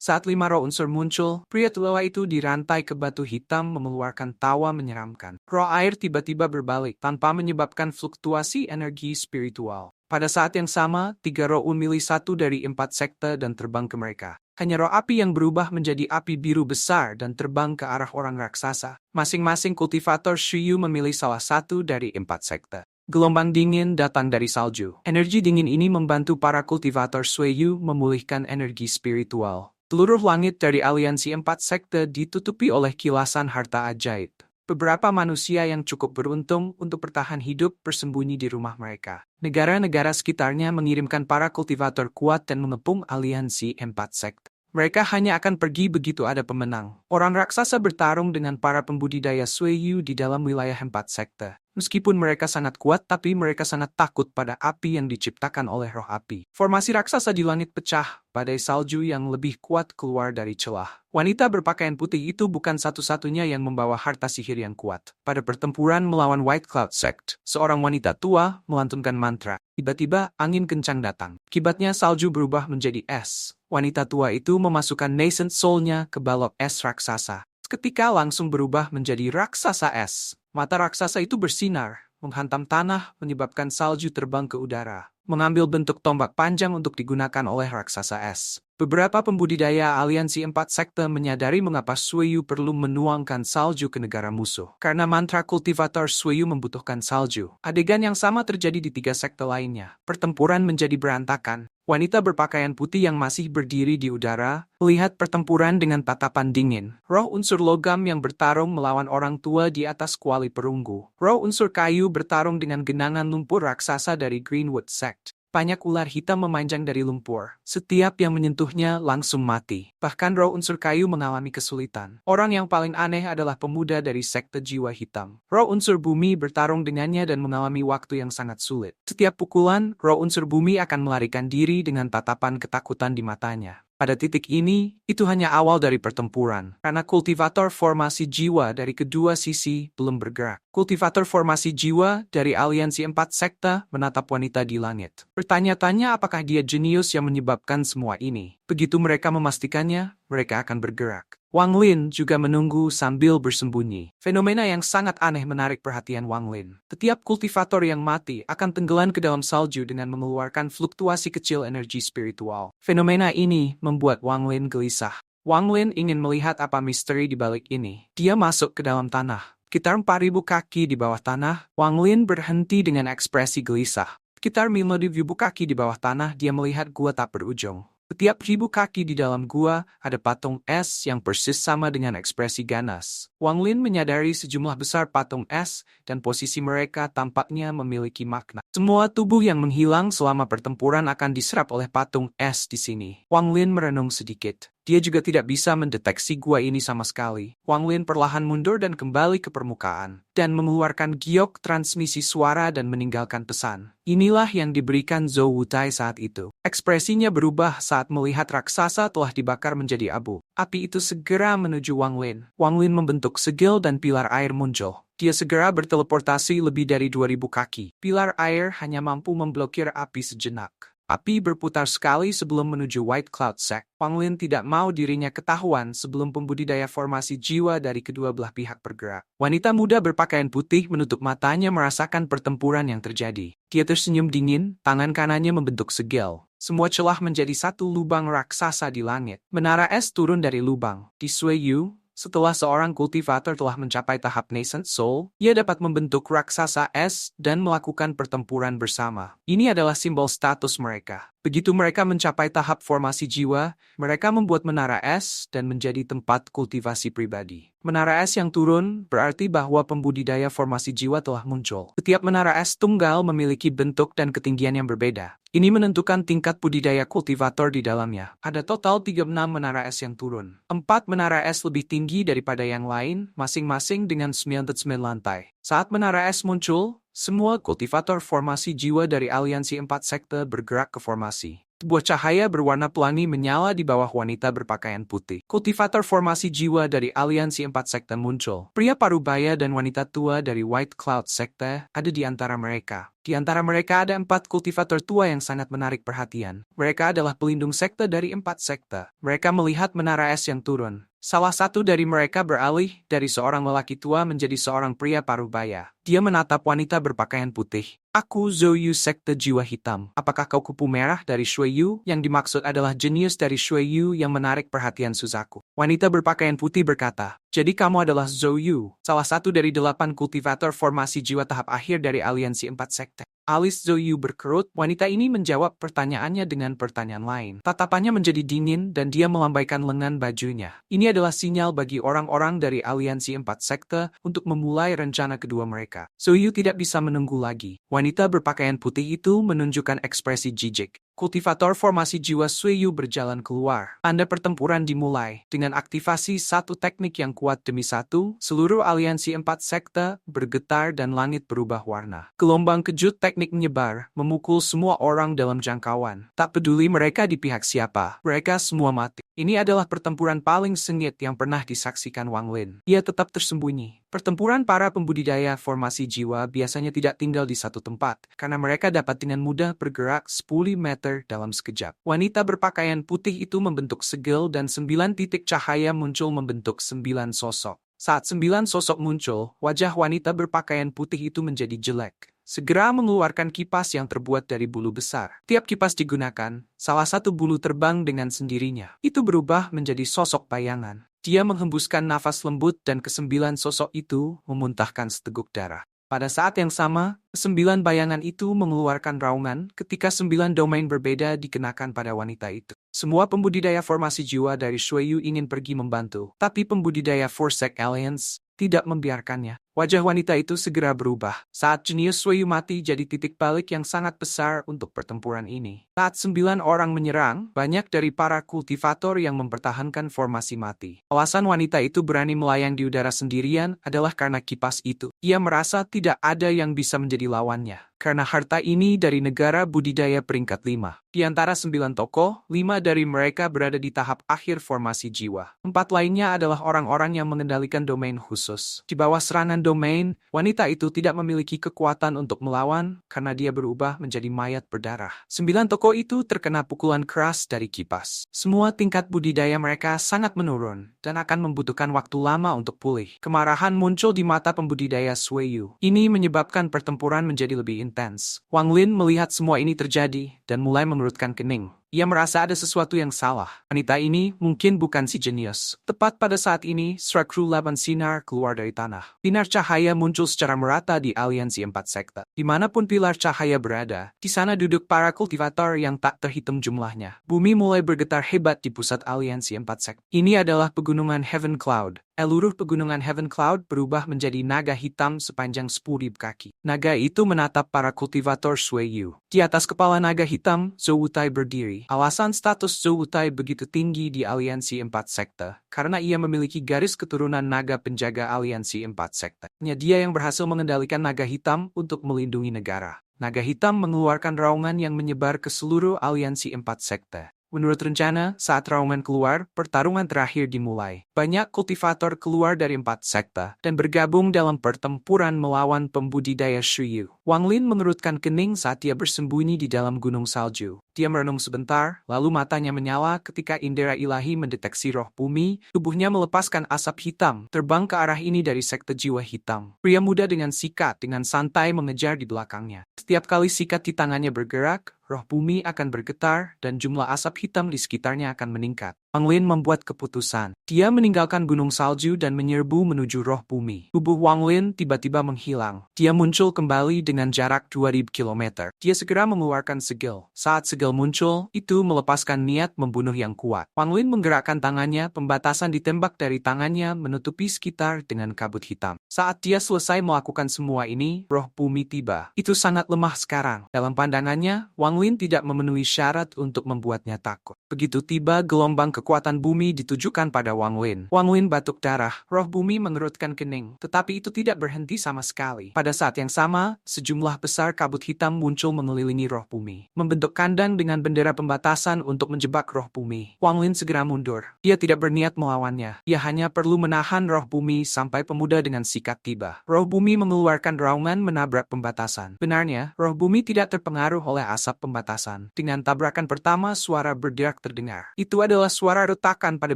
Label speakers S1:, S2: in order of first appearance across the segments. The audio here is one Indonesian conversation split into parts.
S1: Saat 5 roh unsur muncul, pria tua itu dirantai ke batu hitam mengeluarkan tawa menyeramkan. Roh air tiba-tiba berbalik tanpa menyebabkan fluktuasi energi spiritual. Pada saat yang sama, 3 roh memilih satu dari 4 sekte dan terbang ke mereka. Hanya roh api yang berubah menjadi api biru besar dan terbang ke arah orang raksasa. Masing-masing kultivator Shiyu memilih salah satu dari 4 sekte. Gelombang dingin datang dari salju. Energi dingin ini membantu para kultivator Sueyu memulihkan energi spiritual. Seluruh langit dari aliansi 4 sekte ditutupi oleh kilasan harta ajaib. Beberapa manusia yang cukup beruntung untuk bertahan hidup bersembunyi di rumah mereka. Negara-negara sekitarnya mengirimkan para kultivator kuat dan mengepung aliansi 4 sekte. Mereka hanya akan pergi begitu ada pemenang. Orang raksasa bertarung dengan para pembudidaya Sueyu di dalam wilayah 4 sekte. Meskipun mereka sangat kuat, tapi mereka sangat takut pada api yang diciptakan oleh roh api. Formasi raksasa di langit pecah, badai salju yang lebih kuat keluar dari celah. Wanita berpakaian putih itu bukan satu-satunya yang membawa harta sihir yang kuat. Pada pertempuran melawan White Cloud Sect, seorang wanita tua melantunkan mantra. Tiba-tiba angin kencang datang. Akibatnya salju berubah menjadi es. Wanita tua itu memasukkan nascent soul-nya ke balok es raksasa. Seketika langsung berubah menjadi raksasa es. Mata raksasa itu bersinar, menghantam tanah, menyebabkan salju terbang ke udara, mengambil bentuk tombak panjang untuk digunakan oleh raksasa es. Beberapa pembudidaya aliansi 4 sekte menyadari mengapa Sueyu perlu menuangkan salju ke negara musuh. Karena mantra kultivator Sueyu membutuhkan salju. Adegan yang sama terjadi di 3 sekte lainnya. Pertempuran menjadi berantakan. Wanita berpakaian putih yang masih berdiri di udara, melihat pertempuran dengan tatapan dingin. Roh unsur logam yang bertarung melawan orang tua di atas kuali perunggu. Roh unsur kayu bertarung dengan genangan lumpur raksasa dari Greenwood Sect. Banyak ular hitam memanjang dari lumpur. Setiap yang menyentuhnya langsung mati. Bahkan roh unsur kayu mengalami kesulitan. Orang yang paling aneh adalah pemuda dari sekte jiwa hitam. Roh unsur bumi bertarung dengannya dan mengalami waktu yang sangat sulit. Setiap pukulan, roh unsur bumi akan melarikan diri dengan tatapan ketakutan di matanya. Pada titik ini, itu hanya awal dari pertempuran, karena kultivator formasi jiwa dari kedua sisi belum bergerak. Kultivator formasi jiwa dari aliansi 4 sekte menatap wanita di langit. Bertanya-tanya apakah dia jenius yang menyebabkan semua ini. Begitu mereka memastikannya, mereka akan bergerak. Wang Lin juga menunggu sambil bersembunyi. Fenomena yang sangat aneh menarik perhatian Wang Lin. Setiap kultivator yang mati akan tenggelam ke dalam salju dengan mengeluarkan fluktuasi kecil energi spiritual. Fenomena ini membuat Wang Lin gelisah. Wang Lin ingin melihat apa misteri di balik ini. Dia masuk ke dalam tanah. Sekitar 4.000 kaki di bawah tanah, Wang Lin berhenti dengan ekspresi gelisah. Sekitar 5.000 kaki di bawah tanah, dia melihat gua tak berujung. Setiap 1.000 kaki di dalam gua, ada patung es yang persis sama dengan ekspresi ganas. Wang Lin menyadari sejumlah besar patung es, dan posisi mereka tampaknya memiliki makna. Semua tubuh yang menghilang selama pertempuran akan diserap oleh patung es di sini. Wang Lin merenung sedikit. Dia juga tidak bisa mendeteksi gua ini sama sekali. Wang Lin perlahan mundur dan kembali ke permukaan, dan mengeluarkan giok transmisi suara dan meninggalkan pesan. Inilah yang diberikan Zhou Wutai saat itu. Ekspresinya berubah saat melihat raksasa telah dibakar menjadi abu. Api itu segera menuju Wang Lin. Wang Lin membentuk segel dan pilar air muncul. Dia segera berteleportasi lebih dari 2.000 kaki. Pilar air hanya mampu memblokir api sejenak. Api berputar sekali sebelum menuju White Cloud Sect. Wang Lin tidak mau dirinya ketahuan sebelum pembudidaya formasi jiwa dari kedua belah pihak bergerak. Wanita muda berpakaian putih menutup matanya merasakan pertempuran yang terjadi. Dia tersenyum dingin, tangan kanannya membentuk segel. Semua celah menjadi satu lubang raksasa di langit. Menara es turun dari lubang. Di Sueyu, setelah seorang kultivator telah mencapai tahap nascent soul, ia dapat membentuk raksasa es dan melakukan pertempuran bersama. Ini adalah simbol status mereka. Begitu mereka mencapai tahap formasi jiwa, mereka membuat menara es dan menjadi tempat kultivasi pribadi. Menara es yang turun berarti bahwa pembudidaya formasi jiwa telah muncul. Setiap menara es tunggal memiliki bentuk dan ketinggian yang berbeda. Ini menentukan tingkat budidaya kultivator di dalamnya. Ada total 36 menara es yang turun. 4 menara es lebih tinggi daripada yang lain, masing-masing dengan 99 lantai. Saat menara es muncul, semua kultivator formasi jiwa dari aliansi 4 sekte bergerak ke formasi. Sebuah cahaya berwarna pelangi menyala di bawah wanita berpakaian putih. Kultivator formasi jiwa dari aliansi 4 sekte muncul. Pria parubaya dan wanita tua dari White Cloud sekte ada di antara mereka. Di antara mereka ada 4 kultivator tua yang sangat menarik perhatian. Mereka adalah pelindung sekte dari 4 sekte. Mereka melihat menara es yang turun. Salah satu dari mereka beralih dari seorang lelaki tua menjadi seorang pria parubaya. Dia menatap wanita berpakaian putih. Aku Zhou Yu sekte jiwa hitam. Apakah kau kupu merah dari Shui Yu? Yang dimaksud adalah jenius dari Shui Yu yang menarik perhatian Suzaku. Wanita berpakaian putih berkata, jadi kamu adalah Zhou Yu, salah satu dari 8 kultivator formasi jiwa tahap akhir dari aliansi 4 sekte. Alis Zhou Yu berkerut, wanita ini menjawab pertanyaannya dengan pertanyaan lain. Tatapannya menjadi dingin dan dia melambaikan lengan bajunya. Ini adalah sinyal bagi orang-orang dari aliansi 4 sekte untuk memulai rencana kedua mereka. Zhou Yu tidak bisa menunggu lagi. Wanita berpakaian putih itu menunjukkan ekspresi jijik. Kultivator formasi jiwa Sui Yu berjalan keluar. Tanda pertempuran dimulai. Dengan aktivasi satu teknik yang kuat demi satu, seluruh aliansi 4 sekte bergetar dan langit berubah warna. Gelombang kejut teknik menyebar, memukul semua orang dalam jangkauan. Tak peduli mereka di pihak siapa, mereka semua mati. Ini adalah pertempuran paling sengit yang pernah disaksikan Wang Lin. Ia tetap tersembunyi. Pertempuran para pembudidaya formasi jiwa biasanya tidak tinggal di satu tempat, karena mereka dapat dengan mudah bergerak 10 meter dalam sekejap. Wanita berpakaian putih itu membentuk segel dan 9 titik cahaya muncul membentuk 9 sosok. Saat 9 sosok muncul, wajah wanita berpakaian putih itu menjadi jelek. Segera mengeluarkan kipas yang terbuat dari bulu besar. Tiap kipas digunakan, salah satu bulu terbang dengan sendirinya. Itu berubah menjadi sosok bayangan. Dia menghembuskan nafas lembut dan ke-9 sosok itu memuntahkan seteguk darah. Pada saat yang sama, ke-9 bayangan itu mengeluarkan raungan ketika 9 domain berbeda dikenakan pada wanita itu. Semua pembudidaya formasi jiwa dari Shui Yu ingin pergi membantu, tapi pembudidaya Forsec Alliance tidak membiarkannya. Wajah wanita itu segera berubah. Saat jenius Shui Yu mati jadi titik balik yang sangat besar untuk pertempuran ini. Saat 9 orang menyerang, banyak dari para kultivator yang mempertahankan formasi mati. Alasan wanita itu berani melayang di udara sendirian adalah karena kipas itu. Ia merasa tidak ada yang bisa menjadi lawannya. Karena harta ini dari negara budidaya peringkat 5. Di antara 9 tokoh, 5 dari mereka berada di tahap akhir formasi jiwa. 4 lainnya adalah orang-orang yang mengendalikan domain khusus. Di bawah serangan domain, wanita itu tidak memiliki kekuatan untuk melawan karena dia berubah menjadi mayat berdarah. 9 tokoh itu terkena pukulan keras dari kipas. Semua tingkat budidaya mereka sangat menurun dan akan membutuhkan waktu lama untuk pulih. Kemarahan muncul di mata pembudidaya Shui Yu. Ini menyebabkan pertempuran menjadi lebih intens. Wang Lin melihat semua ini terjadi dan mulai mengerutkan kening. Ia merasa ada sesuatu yang salah. Wanita ini mungkin bukan si jenius. Tepat pada saat ini, Strakru 8 sinar keluar dari tanah. Pilar cahaya muncul secara merata di aliansi 4 sekte. Dimanapun pilar cahaya berada, di sana duduk para kultivator yang tak terhitung jumlahnya. Bumi mulai bergetar hebat di pusat aliansi 4 sekte. Ini adalah pegunungan Heaven Cloud. Seluruh pegunungan Heaven Cloud berubah menjadi naga hitam sepanjang 10.000 kaki. Naga itu menatap para kultivator Shui Yu. Di atas kepala naga hitam, Zhou Wutai berdiri. Alasan status Zhou Wutai begitu tinggi di aliansi 4 sekte, karena ia memiliki garis keturunan naga penjaga aliansi 4 sekte. Hanya dia yang berhasil mengendalikan naga hitam untuk melindungi negara. Naga hitam mengeluarkan raungan yang menyebar ke seluruh aliansi 4 sekte. Menurut rencana, saat raungan keluar, pertarungan terakhir dimulai. Banyak kultivator keluar dari 4 sekte dan bergabung dalam pertempuran melawan pembudidaya Shui Yu. Wang Lin mengerutkan kening saat dia bersembunyi di dalam gunung salju. Dia merenung sebentar, lalu matanya menyala ketika indera ilahi mendeteksi roh bumi, tubuhnya melepaskan asap hitam, terbang ke arah ini dari sekte jiwa hitam. Pria muda dengan sikat dengan santai mengejar di belakangnya. Setiap kali sikat di tangannya bergerak, roh bumi akan bergetar dan jumlah asap hitam di sekitarnya akan meningkat. Wang Lin membuat keputusan. Dia meninggalkan gunung salju dan menyerbu menuju roh bumi. Tubuh Wang Lin tiba-tiba menghilang. Dia muncul kembali dengan jarak 2000 km. Dia segera mengeluarkan segel. Saat segel muncul, itu melepaskan niat membunuh yang kuat. Wang Lin menggerakkan tangannya, pembatasan ditembak dari tangannya menutupi sekitar dengan kabut hitam. Saat dia selesai melakukan semua ini, roh bumi tiba. Itu sangat lemah sekarang. Dalam pandangannya, Wang Lin tidak memenuhi syarat untuk membuatnya takut. Begitu tiba gelombang kekuatan kekuatan bumi ditujukan pada Wang Lin. Wang Lin batuk darah, roh bumi mengerutkan kening, tetapi itu tidak berhenti sama sekali. Pada saat yang sama, sejumlah besar kabut hitam muncul mengelilingi roh bumi, membentuk kandang dengan bendera pembatasan untuk menjebak roh bumi. Wang Lin segera mundur. Dia tidak berniat melawannya. Ia hanya perlu menahan roh bumi sampai pemuda dengan sikat tiba. Roh bumi mengeluarkan raungan menabrak pembatasan. Benarnya, roh bumi tidak terpengaruh oleh asap pembatasan. Dengan tabrakan pertama, suara berderak terdengar. Itu adalah suara retakan pada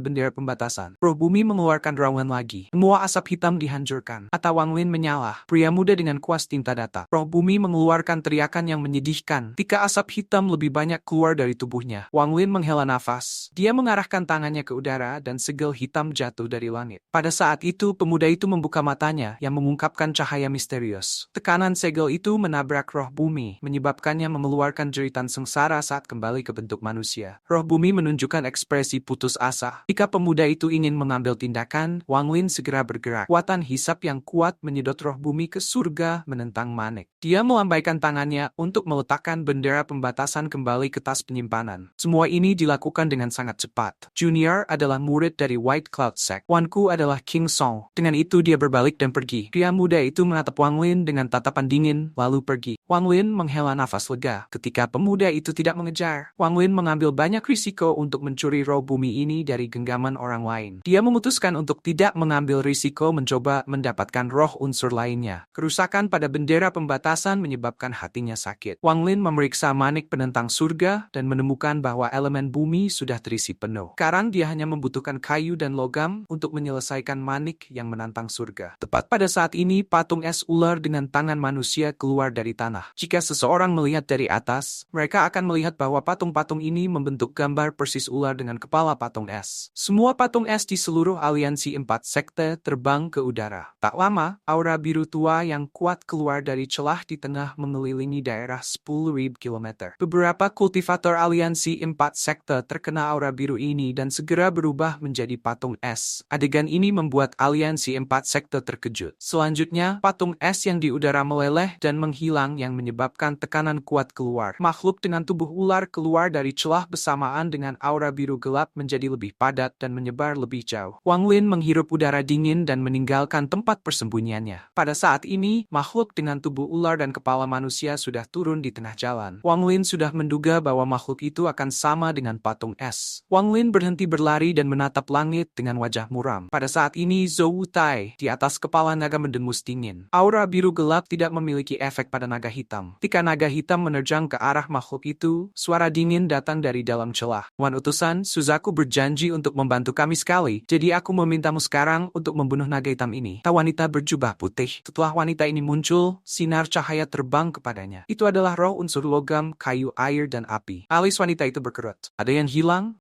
S1: bendera pembatasan. Roh bumi mengeluarkan raungan lagi. Semua asap hitam dihancurkan. Mata Wang Lin menyala. Pria muda dengan kuas tinta data. Roh bumi mengeluarkan teriakan yang menyedihkan. Ketika asap hitam lebih banyak keluar dari tubuhnya, Wang Lin menghela nafas. Dia mengarahkan tangannya ke udara dan segel hitam jatuh dari langit. Pada saat itu, pemuda itu membuka matanya yang mengungkapkan cahaya misterius. Tekanan segel itu menabrak roh bumi, menyebabkannya mengeluarkan jeritan sengsara saat kembali ke bentuk manusia. Roh bumi menunjukkan ekspresi putus asa. Jika pemuda itu ingin mengambil tindakan, Wang Lin segera bergerak. Kekuatan hisap yang kuat menyedot roh bumi ke surga menentang Manik. Dia melambaikan tangannya untuk meletakkan bendera pembatasan kembali ke tas penyimpanan. Semua ini dilakukan dengan sangat cepat. Junior adalah murid dari White Cloud Sect. Wanku adalah King Song. Dengan itu dia berbalik dan pergi. Pria muda itu menatap Wang Lin dengan tatapan dingin, lalu pergi. Wang Lin menghela nafas lega. Ketika pemuda itu tidak mengejar, Wang Lin mengambil banyak risiko untuk mencuri roh bumi ini dari genggaman orang lain. Dia memutuskan untuk tidak mengambil risiko mencoba mendapatkan roh unsur lainnya. Kerusakan pada bendera pembatasan menyebabkan hatinya sakit. Wang Lin memeriksa manik penentang surga dan menemukan bahwa elemen bumi sudah terisi penuh. Sekarang dia hanya membutuhkan kayu dan logam untuk menyelesaikan manik yang menantang surga. Tepat pada saat ini, patung es ular dengan tangan manusia keluar dari tanah. Jika seseorang melihat dari atas, mereka akan melihat bahwa patung-patung ini membentuk gambar persis ular dengan kepala patung es. Semua patung es di seluruh aliansi 4 sekte terbang ke udara. Tak lama, aura biru tua yang kuat keluar dari celah di tengah mengelilingi daerah 10.000 km. Beberapa kultivator aliansi 4 sekte terkena aura biru ini dan segera berubah menjadi patung es. Adegan ini membuat aliansi 4 sekte terkejut. Selanjutnya, patung es yang di udara meleleh dan menghilang yang menyebabkan tekanan kuat keluar. Makhluk dengan tubuh ular keluar dari celah bersamaan dengan aura biru gelap menjadi lebih padat dan menyebar lebih jauh. Wang Lin menghirup udara dingin dan meninggalkan tempat persembunyiannya. Pada saat ini, makhluk dengan tubuh ular dan kepala manusia sudah turun di tengah jalan. Wang Lin sudah menduga bahwa makhluk itu akan sama dengan patung es. Wang Lin berhenti berlari dan menatap langit dengan wajah muram. Pada saat ini, Zhou Wutai di atas kepala naga mendengus dingin. Aura biru gelap tidak memiliki efek pada naga hitam. Ketika naga hitam menerjang ke arah makhluk itu, suara dingin datang dari dalam celah. Wan utusan, Suzaku berjanji untuk membantu kami sekali, jadi aku memintamu sekarang untuk membunuh naga hitam ini. Ta wanita berjubah putih. Setelah wanita ini muncul, sinar cahaya terbang kepadanya. Itu adalah roh unsur logam, kayu, air, dan api. Alis wanita itu berkerut. Ada yang hilang?